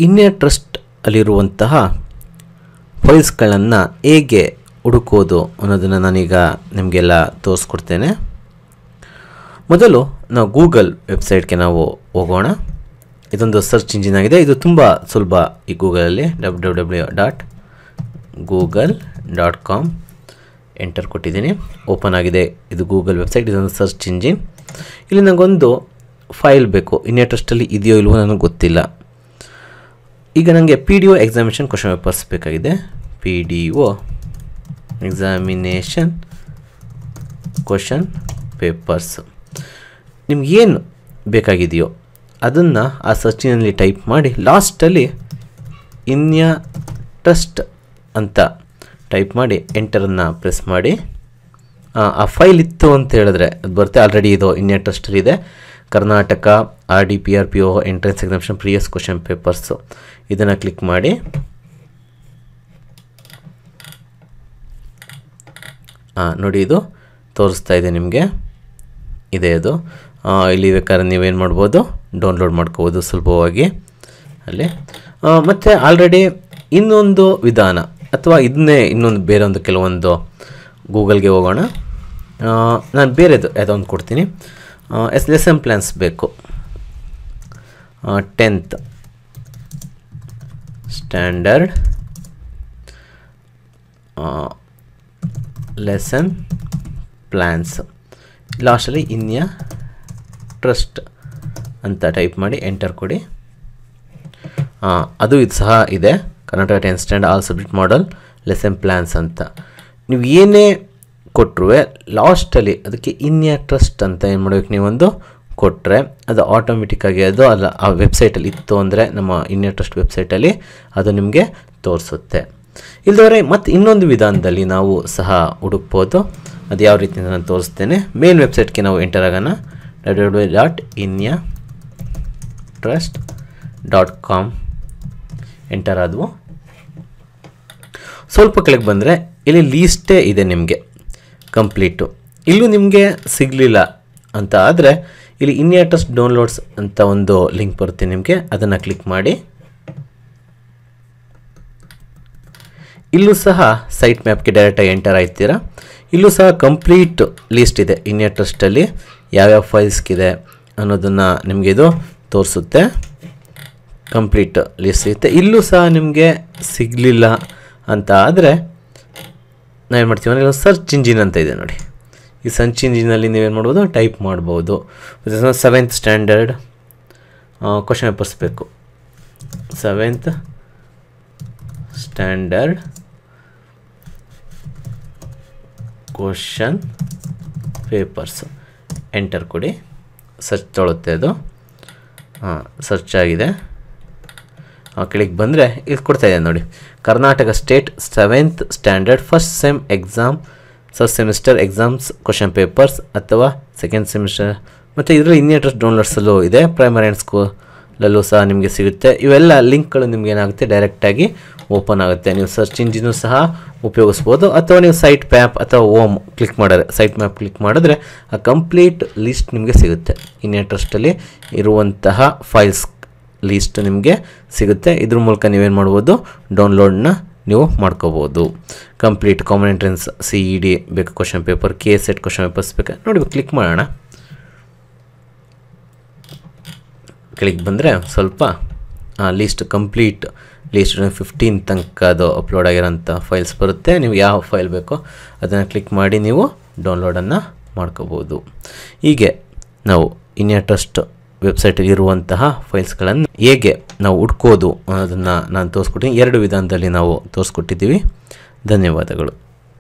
India trust ಅಲ್ಲಿರುವಂತಹ ಫೈಲ್ಸ್ಗಳನ್ನು ಹೇಗೆ ಹುಡುಕೋದು ಅನ್ನೋದನ್ನು ನಾನೀಗ ನಿಮಗೆಲ್ಲ ತೋರಿಸ್ಕೊಡ್ತೇನೆ. ಮೊದಲು ನಾವು ಗೂಗಲ್ ವೆಬ್ಸೈಟ್ಗೆ ನಾವು ಹೋಗೋಣ. ಇದೊಂದು ಸರ್ಚ್ ಇಂಜಿನ್ ಆಗಿದೆ. ಇದು ತುಂಬ ಸುಲಭ. ಈ ಗೂಗಲಲ್ಲಿ www.google.com ಎಂಟರ್ ಕೊಟ್ಟಿದ್ದೀನಿ. ಓಪನ್ ಆಗಿದೆ. ಇದು ಗೂಗಲ್ ವೆಬ್ಸೈಟ್. ಇದೊಂದು ಸರ್ಚ್ ಇಂಜಿನ್. ಇಲ್ಲಿ ನನಗೊಂದು ಫೈಲ್ ಬೇಕು. ಇಂಡಿಯಾ ಟ್ರಸ್ಟಲ್ಲಿ ಇದೆಯೋ ಇಲ್ವೋ ನನಗೆ ಗೊತ್ತಿಲ್ಲ. ಈಗ ನನಗೆ PDO ಎಕ್ಸಾಮಿನೇಷನ್ ಕ್ವಶನ್ ಪೇಪರ್ಸ್ ಬೇಕಾಗಿದೆ. PDO examination question papers. ನಿಮಗೇನು ಬೇಕಾಗಿದೆಯೋ ಅದನ್ನು ಆ ಸರ್ಚಿನಲ್ಲಿ ಟೈಪ್ ಮಾಡಿ ಲಾಸ್ಟಲ್ಲಿ ಇಂಡಿಯಾ ಟ್ರಸ್ಟ್ ಅಂತ ಟೈಪ್ ಮಾಡಿ ಎಂಟರನ್ನು ಪ್ರೆಸ್ ಮಾಡಿ. ಆ ಫೈಲ್ ಇತ್ತು ಅಂತ ಹೇಳಿದ್ರೆ ಅದು ಬರುತ್ತೆ. ಆಲ್ರೆಡಿ ಇದು ಇಂಡಿಯಾ ಟ್ರಸ್ಟಲ್ಲಿ ಇದೆ. Karnataka RDPR PO entrance examination previous question papers ಇದನ್ನು ಕ್ಲಿಕ್ ಮಾಡಿ. ನೋಡಿ, ಇದು ತೋರಿಸ್ತಾ ಇದೆ ನಿಮಗೆ. ಇದೆ ಅದು. ಇಲ್ಲಿ ಬೇಕಾದ್ರೆ ನೀವೇನು ಮಾಡ್ಬೋದು, ಡೌನ್ಲೋಡ್ ಮಾಡ್ಕೋಬೋದು ಸುಲಭವಾಗಿ ಅಲ್ಲಿ. ಮತ್ತು ಆಲ್ರೆಡಿ ಇನ್ನೊಂದು ವಿಧಾನ ಅಥವಾ ಇದನ್ನೇ ಇನ್ನೊಂದು ಬೇರೆ ಒಂದು ಕೆಲವೊಂದು ಗೂಗಲ್ಗೆ ಹೋಗೋಣ. ನಾನು ಬೇರೆದು ಯಾವುದೋ ಒಂದು ಕೊಡ್ತೀನಿ. ಲೆಸನ್ ಪ್ಲ್ಯಾನ್ಸ್ ಬೇಕು. 10th standard lesson plans. ಲಾಸ್ಟಲ್ಲಿ ಇಂಡಿಯಾ ಟ್ರಸ್ಟ್ ಅಂತ ಟೈಪ್ ಮಾಡಿ ಎಂಟರ್ ಕೊಡಿ. ಅದು ಇದು ಸಹ ಇದೆ. Karnataka 10th standard all subject model lesson plans ಅಂತ. ನೀವು ಏನೇ ಕೊಟ್ಟರು ಲಾಸ್ಟಲ್ಲಿ ಅದಕ್ಕೆ ಇಂಡಿಯಾ ಟ್ರಸ್ಟ್ ಅಂತ ಏನು ಮಾಡಬೇಕು, ನೀವೊಂದು ಕೊಟ್ಟರೆ ಅದು ಆಟೋಮೆಟಿಕ್ಕಾಗಿ ಅದು ಅಲ್ಲ ಆ ವೆಬ್ಸೈಟಲ್ಲಿ ಇತ್ತು ಅಂದರೆ ನಮ್ಮ ಇಂಡಿಯಾ ಟ್ರಸ್ಟ್ ವೆಬ್ಸೈಟಲ್ಲಿ ಅದು ನಿಮಗೆ ತೋರಿಸುತ್ತೆ. ಇಲ್ಲದವರೆ ಮತ್ತು ಇನ್ನೊಂದು ವಿಧಾನದಲ್ಲಿ ನಾವು ಸಹ ಹುಡುಕ್ಬೋದು. ಅದು ಯಾವ ರೀತಿ ನಾನು ತೋರಿಸ್ತೇನೆ. ಮೇನ್ ವೆಬ್ಸೈಟ್ಗೆ ನಾವು ಎಂಟರ್ ಆಗೋಣ. www.indiatrust.com ಎಂಟರ್ ಆದವು. ಸ್ವಲ್ಪ ಕೆಳಗೆ ಬಂದರೆ ಇಲ್ಲಿ ಲೀಸ್ಟೇ ಇದೆ ನಿಮಗೆ ಕಂಪ್ಲೀಟು. ಇಲ್ಲೂ ನಿಮಗೆ ಸಿಗಲಿಲ್ಲ ಅಂತ ಆದರೆ ಇಲ್ಲಿ ಇಂಡಿಯಾ ಟ್ರಸ್ಟ್ ಡೌನ್ಲೋಡ್ಸ್ ಅಂತ ಒಂದು ಲಿಂಕ್ ಬರುತ್ತೆ ನಿಮಗೆ. ಅದನ್ನು ಕ್ಲಿಕ್ ಮಾಡಿ. ಇಲ್ಲೂ ಸಹ ಸೈಟ್ ಮ್ಯಾಪ್ಗೆ ಡೈರೆಕ್ಟಾಗಿ ಎಂಟರ್ ಆಯ್ತೀರಾ. ಇಲ್ಲೂ ಸಹ ಕಂಪ್ಲೀಟ್ ಲೀಸ್ಟ್ ಇದೆ. ಇಂಡಿಯಾ ಟ್ರಸ್ಟಲ್ಲಿ ಯಾವ್ಯಾವ ಫೈಲ್ಸ್ಗಿದೆ ಅನ್ನೋದನ್ನು ನಿಮಗೆ ಇದು ತೋರಿಸುತ್ತೆ. ಕಂಪ್ಲೀಟ್ ಲಿಸ್ಟ್ ಸಿಗುತ್ತೆ. ಇಲ್ಲೂ ಸಹ ನಿಮಗೆ ಸಿಗಲಿಲ್ಲ ಅಂತ ಆದರೆ ನಾವೇನು ಮಾಡ್ತೀವಿ ಅಂದರೆ ಸರ್ಚ್ ಇಂಜಿನ್ ಅಂತ ಇದೆ ನೋಡಿ. ಈ ಸರ್ಚ್ ಇಂಜಿನಲ್ಲಿ ನೀವೇನು ಮಾಡ್ಬೋದು, ಟೈಪ್ ಮಾಡ್ಬೋದು. 7th ಸ್ಟ್ಯಾಂಡರ್ಡ್ ಕ್ವಶನ್ ಪೇಪರ್ಸ್ ಬೇಕು. 7th standard question papers enter ಕೊಡಿ. ಸರ್ಚ್ ತೊಳುತ್ತೆ ಅದು. ಸರ್ಚ್ ಆಗಿದೆ. ಕೆಳಗೆ ಬಂದರೆ ಇದು ಕೊಡ್ತಾ ಇದೆ ನೋಡಿ. Karnataka state 7th standard first sem exam first semester exams question papers ಅಥವಾ ಸೆಕೆಂಡ್ ಸೆಮಿಸ್ಟರ್. ಮತ್ತು ಇದರಲ್ಲಿ ಇಂಡಿಯಾ ಟ್ರಸ್ಟ್ ಡೌನ್ಲೋಡ್ಸಲ್ಲೂ ಇದೆ. ಪ್ರೈಮರಿ ಆ್ಯಂಡ್ ಸ್ಕೂಲಲ್ಲೂ ಸಹ ನಿಮಗೆ ಸಿಗುತ್ತೆ. ಇವೆಲ್ಲ ಲಿಂಕ್ಗಳು ನಿಮ್ಗೆ ಏನಾಗುತ್ತೆ, ಡೈರೆಕ್ಟಾಗಿ ಓಪನ್ ಆಗುತ್ತೆ. ನೀವು ಸರ್ಚ್ ಇಂಜಿನು ಸಹ ಉಪಯೋಗಿಸ್ಬೋದು. ಅಥವಾ ನೀವು ಸೈಟ್ ಮ್ಯಾಪ್ ಅಥವಾ ಓಮ್ ಕ್ಲಿಕ್ ಮಾಡಿದ್ರೆ, ಸೈಟ್ ಮ್ಯಾಪ್ ಕ್ಲಿಕ್ ಮಾಡಿದ್ರೆ ಆ ಕಂಪ್ಲೀಟ್ ಲಿಸ್ಟ್ ನಿಮಗೆ ಸಿಗುತ್ತೆ. ಇಂಡಿಯಾ ಟ್ರಸ್ಟಲ್ಲಿ ಇರುವಂತಹ ಫೈಲ್ಸ್ ಲೀಸ್ಟ್ ನಿಮಗೆ ಸಿಗುತ್ತೆ. ಇದ್ರ ಮೂಲಕ ನೀವೇನು ಮಾಡ್ಬೋದು, ಡೌನ್ಲೋಡ್ನ ನೀವು ಮಾಡ್ಕೋಬೋದು. ಕಂಪ್ಲೀಟ್ ಕಾಮನ್ ಎಂಟ್ರೆನ್ಸ್ CED ಬೇಕು question paper, KSET question papers ಬೇಕು ನೋಡಿ. ಕ್ಲಿಕ್ ಮಾಡೋಣ. ಕೆಳಗೆ ಬಂದರೆ ಸ್ವಲ್ಪ ಲೀಸ್ಟ್ ಕಂಪ್ಲೀಟ್ ಲೀಸ್ಟ್ 15 ತನಕ ಅದು ಅಪ್ಲೋಡ್ ಆಗಿರೋಂಥ ಫೈಲ್ಸ್ ಬರುತ್ತೆ. ನೀವು ಯಾವ ಫೈಲ್ ಬೇಕೋ ಅದನ್ನು ಕ್ಲಿಕ್ ಮಾಡಿ ನೀವು ಡೌನ್ಲೋಡನ್ನು ಮಾಡ್ಕೋಬೋದು. ಹೀಗೆ ನಾವು ಇಂಡಿಯಾ ಟ್ರಸ್ಟ್ ವೆಬ್ಸೈಟಲ್ಲಿ ಇರುವಂತಹ ಫೈಲ್ಸ್ಗಳನ್ನು ಹೇಗೆ ನಾವು ಹುಡ್ಕೋದು ಅನ್ನೋದನ್ನು ನಾನು ತೋರಿಸ್ಕೊಟ್ಟಿದ್ದೀನಿ. 2 ವಿಧಾನದಲ್ಲಿ ನಾವು ತೋರಿಸ್ಕೊಟ್ಟಿದ್ದೀವಿ. ಧನ್ಯವಾದಗಳು.